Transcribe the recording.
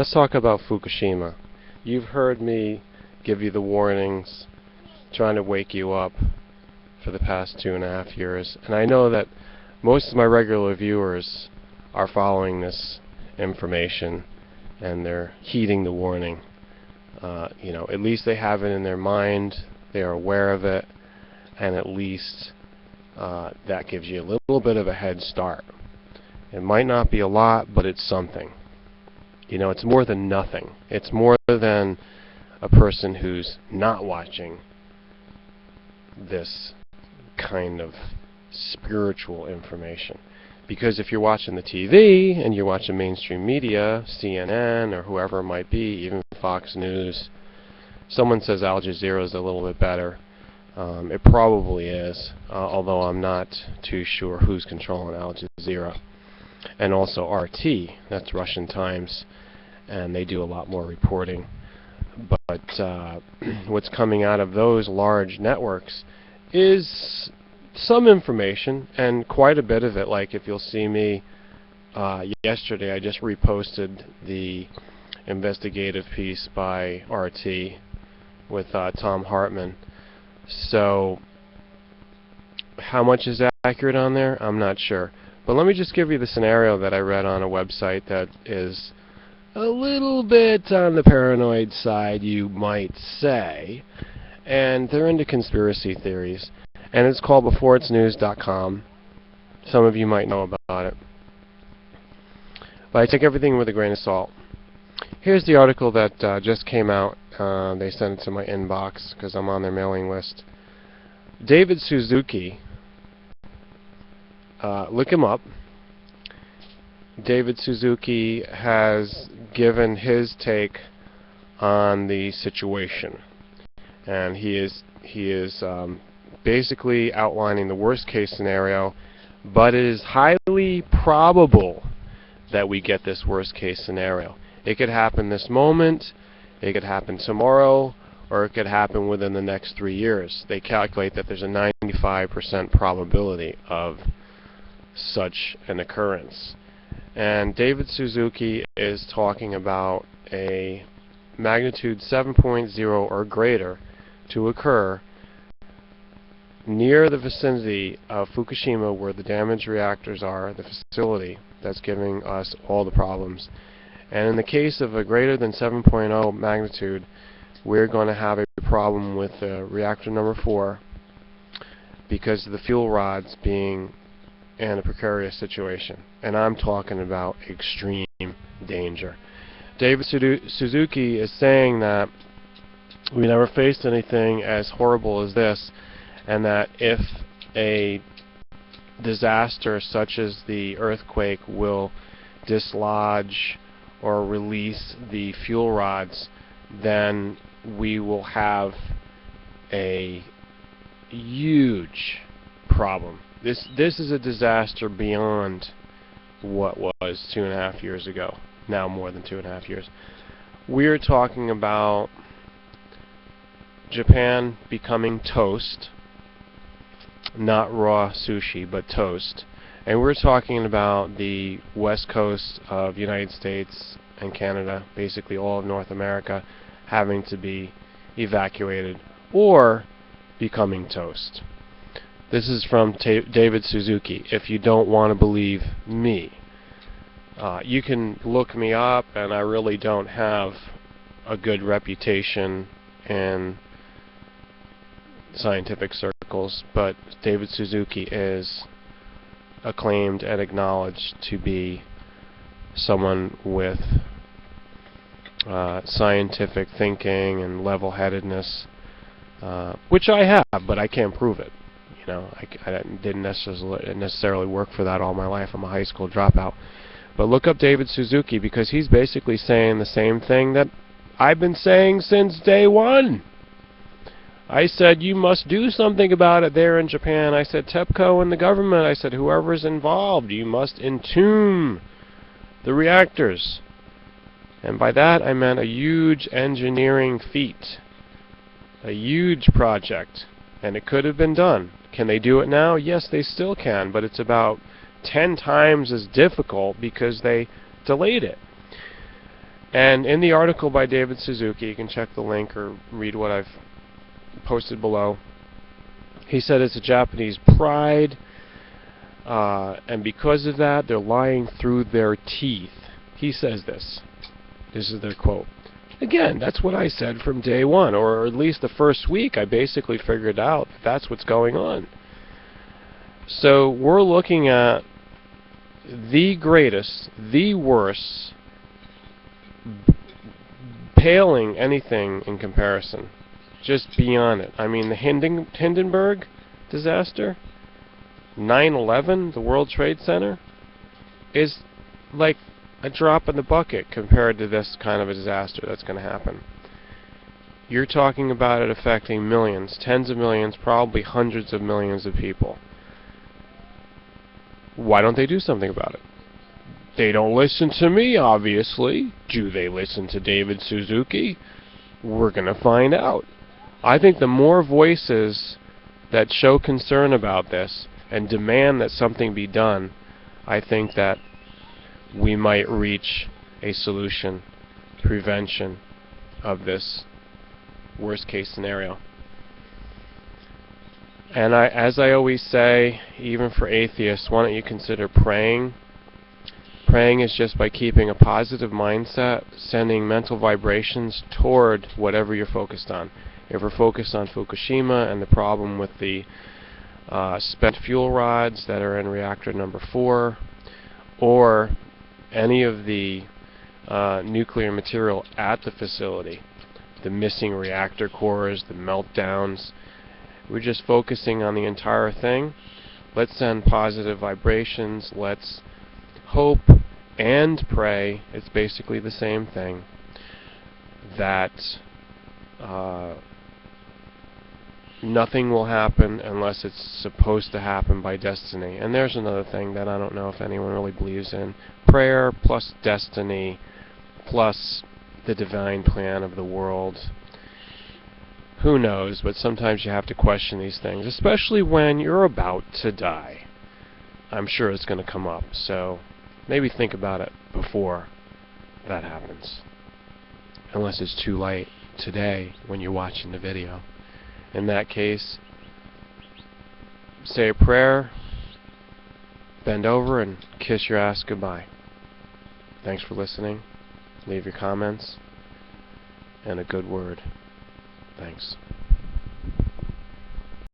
Let's talk about Fukushima. You've heard me give you the warnings, trying to wake you up for the past 2.5 years, and I know that most of my regular viewers are following this information and they're heeding the warning. At least they have it in their mind, they are aware of it, and at least that gives you a little bit of a head start. It might not be a lot, but it's something. It's more than nothing. It's more than a person who's not watching this kind of spiritual information. Because if you're watching the TV and you're watching mainstream media, CNN or whoever it might be, even Fox News, someone says Al Jazeera is a little bit better. It probably is, although I'm not too sure who's controlling Al Jazeera. And also RT, that's Russian Times, and they do a lot more reporting. But what's coming out of those large networks is some information, and quite a bit of it. Like if you'll see me yesterday, I just reposted the investigative piece by RT with Tom Hartman. So how much is accurate on there? I'm not sure. But let me just give you the scenario that I read on a website that is a little bit on the paranoid side, you might say. And they're into conspiracy theories. And it's called beforeitsnews.com. Some of you might know about it. But I take everything with a grain of salt. Here's the article that just came out. They sent it to my inbox because I'm on their mailing list. David Suzuki, look him up. David Suzuki has given his take on the situation. And he is basically outlining the worst case scenario, but it is highly probable that we get this worst case scenario. It could happen this moment, it could happen tomorrow, or it could happen within the next 3 years. They calculate that there's a 95% probability of such an occurrence. And David Suzuki is talking about a magnitude 7.0 or greater to occur near the vicinity of Fukushima, where the damaged reactors are, the facility that's giving us all the problems. And in the case of a greater than 7.0 magnitude, we're going to have a problem with reactor number 4 because of the fuel rods being in a precarious situation. And I'm talking about extreme danger. David Suzuki is saying that we never faced anything as horrible as this, and that if a disaster such as the earthquake will dislodge or release the fuel rods, then we will have a huge problem. This is a disaster beyond what was 2.5 years ago. Now more than 2.5 years. We're talking about Japan becoming toast, not raw sushi, but toast. And we're talking about the west coast of the United States and Canada, basically all of North America, having to be evacuated or becoming toast. This is from David Suzuki, if you don't want to believe me. You can look me up, and I really don't have a good reputation in scientific circles, but David Suzuki is acclaimed and acknowledged to be someone with scientific thinking and level-headedness, which I have, but I can't prove it. I didn't necessarily work for that all my life. I'm a high school dropout. But look up David Suzuki, because he's basically saying the same thing that I've been saying since day one. I said, you must do something about it there in Japan. I said, Tepco and the government. I said, whoever's involved, you must entomb the reactors. And by that I meant a huge engineering feat, a huge project, and it could have been done. Can they do it now? Yes, they still can, but it's about 10 times as difficult because they delayed it. And in the article by David Suzuki, you can check the link or read what I've posted below. He said it's a Japanese pride, and because of that, they're lying through their teeth. He says this. This is their quote. Again, that's what I said from day one, or at least the first week. I basically figured out that that's what's going on. So we're looking at the greatest, the worst, paling anything in comparison. Just beyond it. I mean, the Hindenburg disaster, 9/11, the World Trade Center, is like a drop in the bucket compared to this kind of a disaster that's going to happen. You're talking about it affecting millions, tens of millions, probably hundreds of millions of people. Why don't they do something about it? They don't listen to me, obviously. Do they listen to David Suzuki? We're going to find out. I think the more voices that show concern about this and demand that something be done, I think that we might reach a solution, prevention of this worst case scenario. And as I always say, even for atheists, why don't you consider praying? Praying is just by keeping a positive mindset, sending mental vibrations toward whatever you're focused on. If we're focused on Fukushima and the problem with the spent fuel rods that are in reactor number 4, or any of the nuclear material at the facility, the missing reactor cores, the meltdowns, we're just focusing on the entire thing. Let's send positive vibrations. Let's hope and pray. It's basically the same thing. That nothing will happen unless it's supposed to happen by destiny. And there's another thing that I don't know if anyone really believes in. Prayer plus destiny plus the divine plan of the world. Who knows, but sometimes you have to question these things, especially when you're about to die. I'm sure it's going to come up, so maybe think about it before that happens. Unless it's too late today when you're watching the video. In that case, say a prayer, bend over, and kiss your ass goodbye. Thanks for listening. Leave your comments and a good word. Thanks.